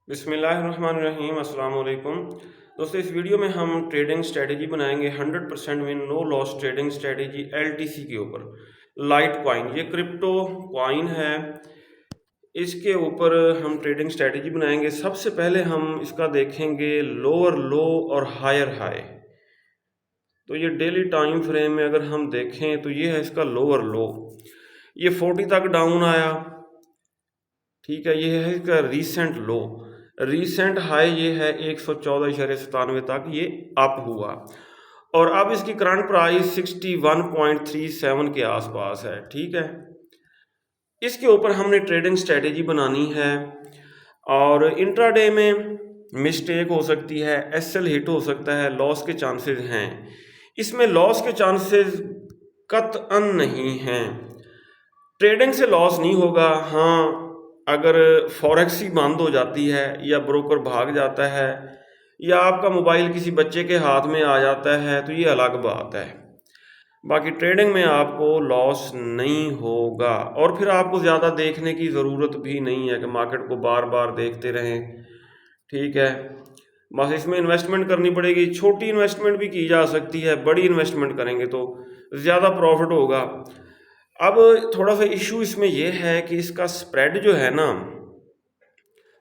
बिस्मिल्लाहिर्रहमानिर्रहीम अस्सलाम वालेकुम। दोस्तों, इस वीडियो में हम ट्रेडिंग स्ट्रेटेजी बनाएंगे 100% win no loss trading strategy LTC के ऊपर। लाइट कॉइन, ये क्रिप्टो कॉइन है, इसके ऊपर हम ट्रेडिंग स्ट्रेटेजी बनाएंगे। सबसे पहले हम इसका देखेंगे लोअर लो और हायर हाई। तो ये डेली टाइम फ्रेम में अगर हम देखें तो ये है इसका लोअर लो, ये 40 तक डाउन आया, ठीक है। ये है इसका रीसेंट लो, रीसेंट हाई ये है 114.97 तक ये अप हुआ, और अब इसकी करंट प्राइस 61.37 के आसपास है, ठीक है। इसके ऊपर हमने ट्रेडिंग स्ट्रेटेजी बनानी है, और इंट्राडे में मिस्टेक हो सकती है, एसएल हिट हो सकता है, लॉस के चांसेस हैं। इसमें लॉस के चांसेस कतअन नहीं हैं, ट्रेडिंग से लॉस नहीं होगा। हाँ, अगर फॉरेक्स ही बंद हो जाती है, या ब्रोकर भाग जाता है, या आपका मोबाइल किसी बच्चे के हाथ में आ जाता है, तो ये अलग बात है। बाकी ट्रेडिंग में आपको लॉस नहीं होगा, और फिर आपको ज़्यादा देखने की ज़रूरत भी नहीं है कि मार्केट को बार बार देखते रहें, ठीक है। बस इसमें इन्वेस्टमेंट करनी पड़ेगी, छोटी इन्वेस्टमेंट भी की जा सकती है, बड़ी इन्वेस्टमेंट करेंगे तो ज़्यादा प्रॉफिट होगा। अब थोड़ा सा इशू इसमें यह है कि इसका स्प्रेड जो है ना,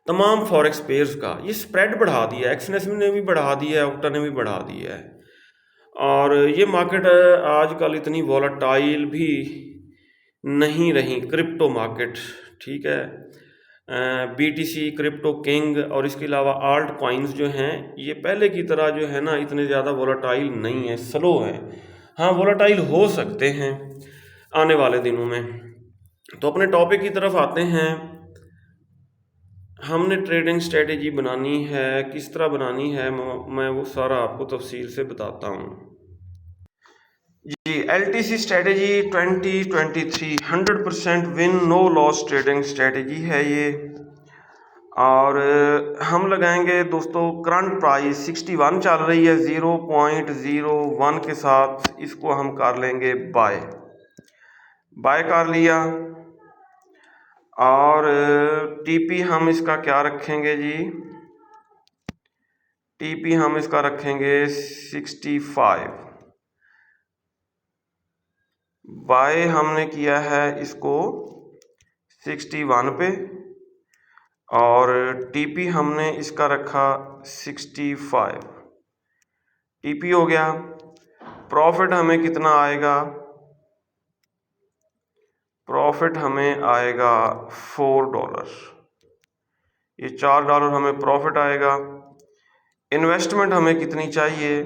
तमाम फॉरेक्स पेयर्स का ये स्प्रेड बढ़ा दिया है, एक्सनेस ने भी बढ़ा दिया है, ऑक्टा ने भी बढ़ा दिया है, और ये मार्केट आजकल इतनी वॉलेटाइल भी नहीं रही, क्रिप्टो मार्केट, ठीक है। बीटीसी, क्रिप्टो किंग और इसके अलावा आल्ट कॉइन्स जो हैं, ये पहले की तरह जो है ना इतने ज़्यादा वॉलेटाइल नहीं है, स्लो है। हाँ, वॉलेटाइल हो सकते हैं आने वाले दिनों में। तो अपने टॉपिक की तरफ आते हैं। हमने ट्रेडिंग स्ट्रेटेजी बनानी है, किस तरह बनानी है मैं वो सारा आपको तफसील से बताता हूँ जी। LTC strategy 2023 100% win no loss trading strategy है ये, और हम लगाएंगे दोस्तों, करंट प्राइस 61 चल रही है, 0.01 के साथ इसको हम कर लेंगे बाय। बाय कर लिया, और टीपी हम इसका क्या रखेंगे जी, टीपी हम इसका रखेंगे 65। बाय हमने किया है इसको 61 पे, और टीपी हमने इसका रखा 65। टीपी हो गया। प्रॉफिट हमें कितना आएगा, प्रॉफिट हमें आएगा $4, ये $4 हमें प्रॉफिट आएगा। इन्वेस्टमेंट हमें कितनी चाहिए,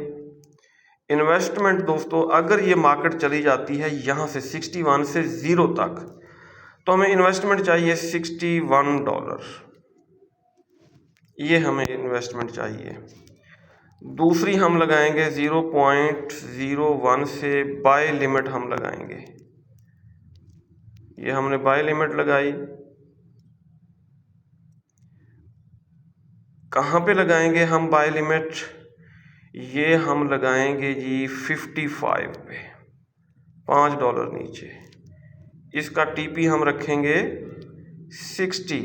इन्वेस्टमेंट दोस्तों अगर ये मार्केट चली जाती है यहाँ से 61 से 0 तक, तो हमें इन्वेस्टमेंट चाहिए $61, ये हमें इन्वेस्टमेंट चाहिए। दूसरी हम लगाएंगे 0.01 से बाय लिमिट हम लगाएंगे, ये हमने बाय लिमिट लगाई। कहाँ पे लगाएंगे हम बाय लिमिट, ये हम लगाएंगे जी 55 पे, $5 नीचे। इसका टीपी हम रखेंगे 60,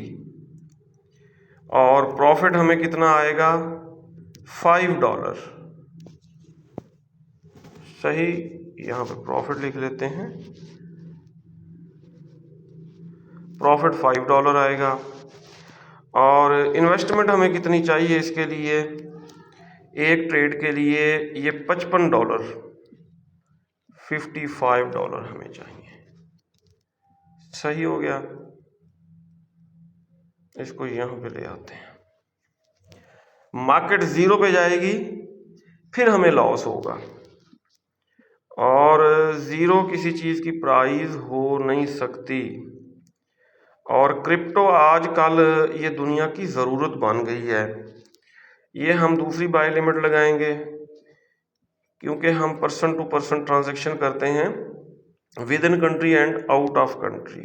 और प्रॉफिट हमें कितना आएगा $5। सही, यहाँ पे प्रॉफिट लिख लेते हैं, प्रॉफिट $5 आएगा। और इन्वेस्टमेंट हमें कितनी चाहिए इसके लिए, एक ट्रेड के लिए ये $55, $55 हमें चाहिए। सही हो गया, इसको यहाँ पे ले आते हैं। मार्केट 0 पे जाएगी, फिर हमें लॉस होगा, और 0 किसी चीज़ की प्राइस हो नहीं सकती, और क्रिप्टो आजकल ये दुनिया की ज़रूरत बन गई है। ये हम दूसरी बाय लिमिट लगाएंगे, क्योंकि हम पर्सन टू पर्सन ट्रांजैक्शन करते हैं with in country and out of country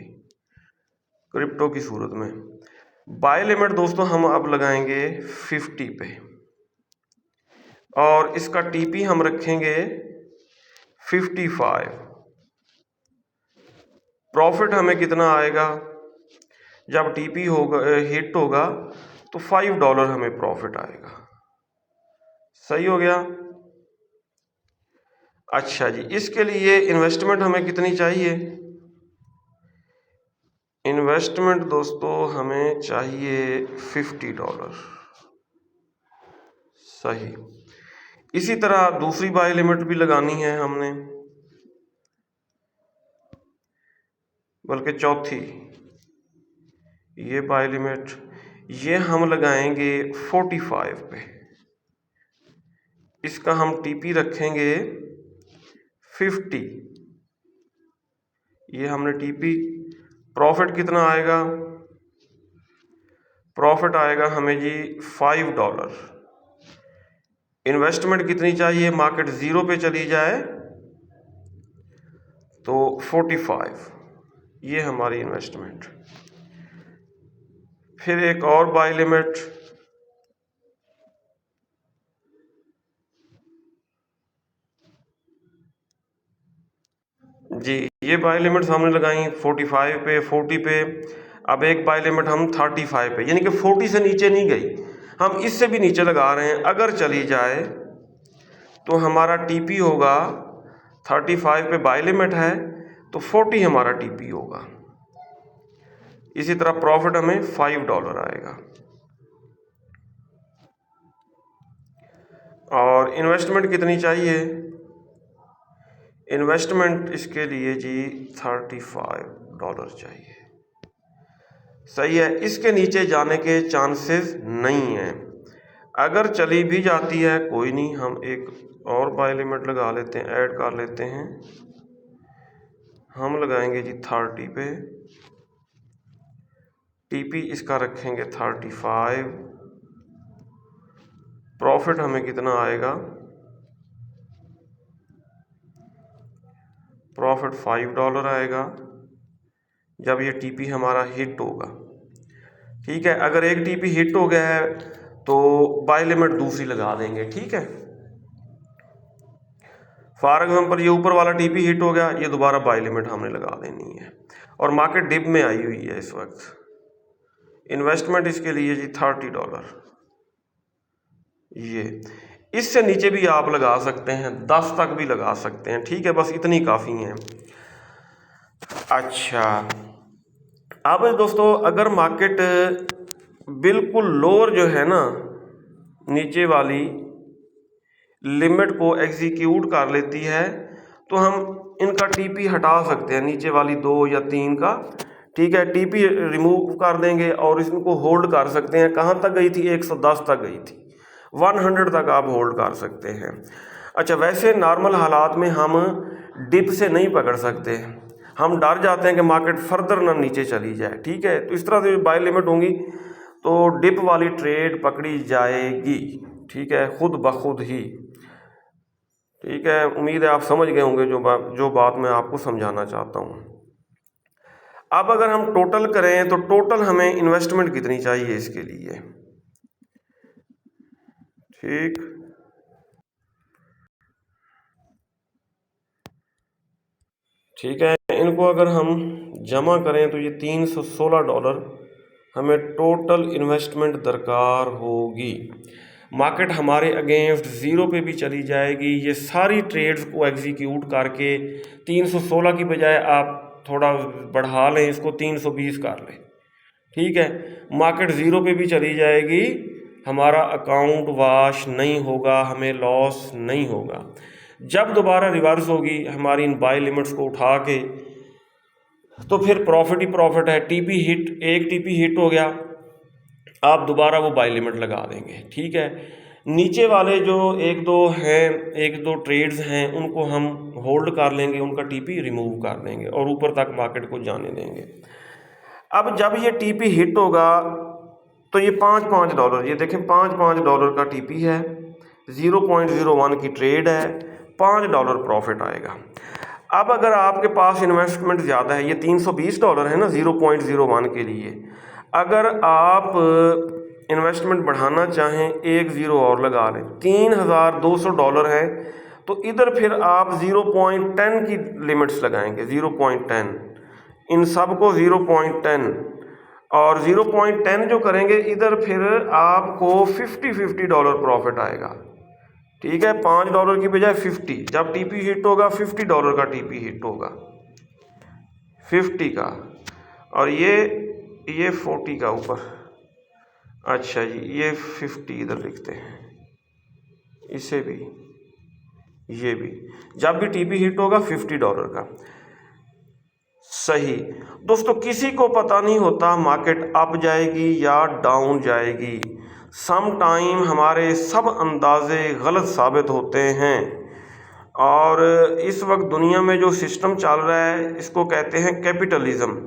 crypto की सूरत में। बाय लिमिट दोस्तों हम अब लगाएंगे 50 पे, और इसका टीपी हम रखेंगे 55। प्रॉफिट हमें कितना आएगा, जब टीपी होगा हिट होगा तो $5 हमें प्रॉफिट आएगा। सही हो गया। अच्छा जी, इसके लिए इन्वेस्टमेंट हमें कितनी चाहिए? इन्वेस्टमेंट दोस्तों हमें चाहिए $50। सही। इसी तरह दूसरी बाय लिमिट भी लगानी है हमने, बल्कि चौथी ये बाय लिमिट, ये हम लगाएंगे 45 पे। इसका हम टीपी रखेंगे 50। ये हमने टीपी। प्रॉफिट कितना आएगा? प्रॉफिट आएगा हमें जी $5। इन्वेस्टमेंट कितनी चाहिए? मार्केट 0 पे चली जाए तो 45, ये हमारी इन्वेस्टमेंट। फिर एक और बाय लिमिट, जी ये बाय लिमिट्स हमने लगाई 45 पे, 40 पे। अब एक बाय लिमिट हम 35 पे, यानी कि 40 से नीचे नहीं गई, हम इससे भी नीचे लगा रहे हैं। अगर चली जाए तो हमारा टीपी होगा 35 पे बाय लिमिट है तो 40 हमारा टीपी होगा। इसी तरह प्रॉफिट हमें $5 आएगा। और इन्वेस्टमेंट कितनी चाहिए? इन्वेस्टमेंट इसके लिए जी $35 चाहिए। सही है। इसके नीचे जाने के चांसेस नहीं हैं। अगर चली भी जाती है कोई नहीं, हम एक और बाय लिमिट लगा लेते हैं, ऐड कर लेते हैं। हम लगाएंगे जी 30 पे, टीपी इसका रखेंगे 35। प्रॉफिट हमें कितना आएगा? प्रॉफिट $5 आएगा जब ये टीपी हमारा हिट होगा। ठीक है, अगर एक टीपी हिट हो गया है तो बाय लिमिट दूसरी लगा देंगे। ठीक है, फॉर एग्जाम्पल ये ऊपर वाला टीपी हिट हो गया, ये दोबारा बाय लिमिट हमने लगा देनी है। और मार्केट डिप में आई हुई है इस वक्त। इन्वेस्टमेंट इसके लिए जी $30। ये इससे नीचे भी आप लगा सकते हैं, 10 तक भी लगा सकते हैं। ठीक है, बस इतनी काफ़ी है। अच्छा, अब दोस्तों अगर मार्केट बिल्कुल लोअर जो है ना, नीचे वाली लिमिट को एग्जीक्यूट कर लेती है, तो हम इनका टीपी हटा सकते हैं, नीचे वाली 2 या 3 का। ठीक है, टीपी रिमूव कर देंगे और इसको होल्ड कर सकते हैं। कहाँ तक गई थी? 110 तक गई थी, 100 तक आप होल्ड कर सकते हैं। अच्छा, वैसे नॉर्मल हालात में हम डिप से नहीं पकड़ सकते, हम डर जाते हैं कि मार्केट फर्दर ना नीचे चली जाए। ठीक है, तो इस तरह से बाय लिमिट होंगी तो डिप वाली ट्रेड पकड़ी जाएगी। ठीक है, खुद ब खुद ही। ठीक है, उम्मीद है आप समझ गए होंगे जो बात मैं आपको समझाना चाहता हूँ। अब अगर हम टोटल करें तो टोटल हमें इन्वेस्टमेंट कितनी चाहिए इसके लिए? ठीक है, इनको अगर हम जमा करें तो ये $316 हमें टोटल इन्वेस्टमेंट दरकार होगी। मार्केट हमारे अगेंस्ट 0 पे भी चली जाएगी, ये सारी ट्रेड्स को एग्जीक्यूट करके 316 की बजाय आप थोड़ा बढ़ा लें, इसको 320 कर लें। ठीक है, मार्केट 0 पे भी चली जाएगी, हमारा अकाउंट वॉश नहीं होगा, हमें लॉस नहीं होगा। जब दोबारा रिवर्स होगी हमारी इन बाय लिमिट्स को उठा के, तो फिर प्रॉफिट ही प्रॉफिट है। टीपी हिट, एक टीपी हिट हो गया, आप दोबारा वो बाय लिमिट लगा देंगे। ठीक है, नीचे वाले जो एक दो ट्रेड्स हैं उनको हम होल्ड कर लेंगे, उनका टीपी रिमूव कर देंगे और ऊपर तक मार्केट को जाने देंगे। अब जब ये टीपी हिट होगा तो ये $5 ये देखें $5 का टीपी है, 0.01 की ट्रेड है, $5 प्रॉफिट आएगा। अब अगर आपके पास इन्वेस्टमेंट ज़्यादा है, ये $320 है ना 0.01 के लिए, अगर आप इन्वेस्टमेंट बढ़ाना चाहें, एक ज़ीरो और लगा लें, $3200 है, तो इधर फिर आप 0.10 की लिमिट्स लगाएंगे, 0.10, इन सब को 0.10। और 0.10 जो करेंगे इधर फिर आपको $50 प्रॉफिट आएगा। ठीक है, $5 की बजाय 50, जब टीपी हिट होगा $50 का टीपी हिट होगा, 50 का, और ये 40 का ऊपर। अच्छा जी, ये 50 इधर लिखते हैं, इसे भी, ये भी, जब भी टीपी हिट होगा $50 का। सही दोस्तों, किसी को पता नहीं होता मार्केट अप जाएगी या डाउन जाएगी। सम टाइम हमारे सब अंदाजे गलत साबित होते हैं। और इस वक्त दुनिया में जो सिस्टम चल रहा है इसको कहते हैं कैपिटलिज्म।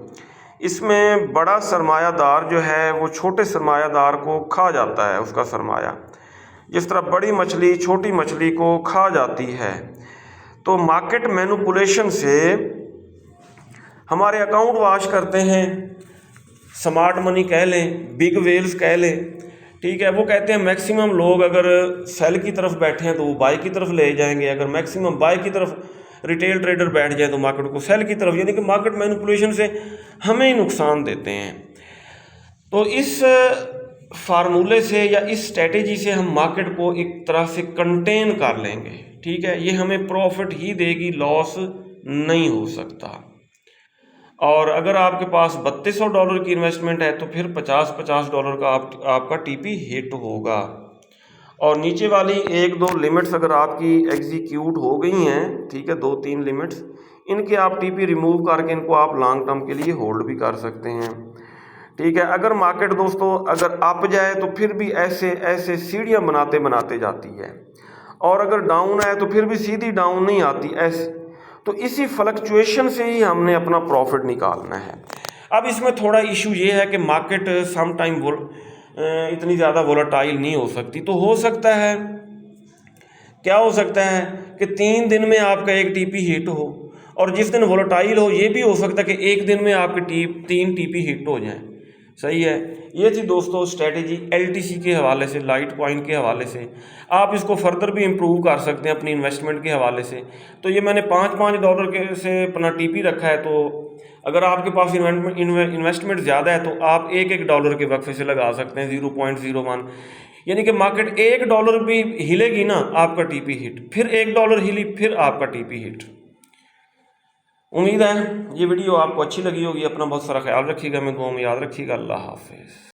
इसमें बड़ा सरमायादार जो है वो छोटे सरमायादार को खा जाता है, उसका सरमाया, जिस तरह बड़ी मछली छोटी मछली को खा जाती है। तो मार्केट मैनिपुलेशन से हमारे अकाउंट वॉश करते हैं, स्मार्ट मनी कह लें, बिग वेल्स कह लें। ठीक है, वो कहते हैं मैक्सिमम लोग अगर सेल की तरफ बैठे हैं तो वो बाय की तरफ ले जाएंगे, अगर मैक्सिमम बाय की तरफ रिटेल ट्रेडर बैठ जाए तो मार्केट को सेल की तरफ, यानी कि मार्केट मैनिपुलेशन से हमें ही नुकसान देते हैं। तो इस फार्मूले से या इस स्ट्रेटेजी से हम मार्केट को एक तरह से कंटेन कर लेंगे। ठीक है, ये हमें प्रॉफिट ही देगी, लॉस नहीं हो सकता। और अगर आपके पास $3200 की इन्वेस्टमेंट है तो फिर $50 का आपका टीपी हिट होगा। और नीचे वाली 1-2 लिमिट्स अगर आपकी एग्जीक्यूट हो गई हैं, ठीक है, 2-3 लिमिट्स, इनके आप टीपी रिमूव करके इनको आप लॉन्ग टर्म के लिए होल्ड भी कर सकते हैं। ठीक है, अगर मार्केट दोस्तों अगर अप जाए तो फिर भी ऐसे ऐसे सीढ़ियाँ बनाते बनाते जाती है, और अगर डाउन आए तो फिर भी सीधी डाउन नहीं आती ऐसे। तो इसी फ्लक्चुएशन से ही हमने अपना प्रॉफिट निकालना है। अब इसमें थोड़ा इशू ये है कि मार्केट सम टाइम इतनी ज़्यादा वोलेटाइल नहीं हो सकती। तो हो सकता है, क्या हो सकता है कि 3 दिन में आपका एक टीपी हिट हो, और जिस दिन वोलेटाइल हो ये भी हो सकता है कि एक दिन में आपके 3 टीपी हिट हो जाएं। सही है, ये थी दोस्तों स्ट्रेटेजी LTC के हवाले से, लाइट कॉइन के हवाले से। आप इसको फर्दर भी इम्प्रूव कर सकते हैं अपनी इन्वेस्टमेंट के हवाले से। तो ये मैंने $5 के से अपना टीपी रखा है। तो अगर आपके पास इन्वेस्टमेंट ज़्यादा है तो आप $1 के वक्फे से लगा सकते हैं, 0.01, यानी कि मार्केट $1 भी हिलेगी ना, आपका टीपी हिट, फिर $1 हिली, फिर आपका टीपी हिट। उम्मीद है ये वीडियो आपको अच्छी लगी होगी। अपना बहुत सारा ख्याल रखिएगा, मैं दुआ में याद रखिएगा। अल्लाह हाफिज़।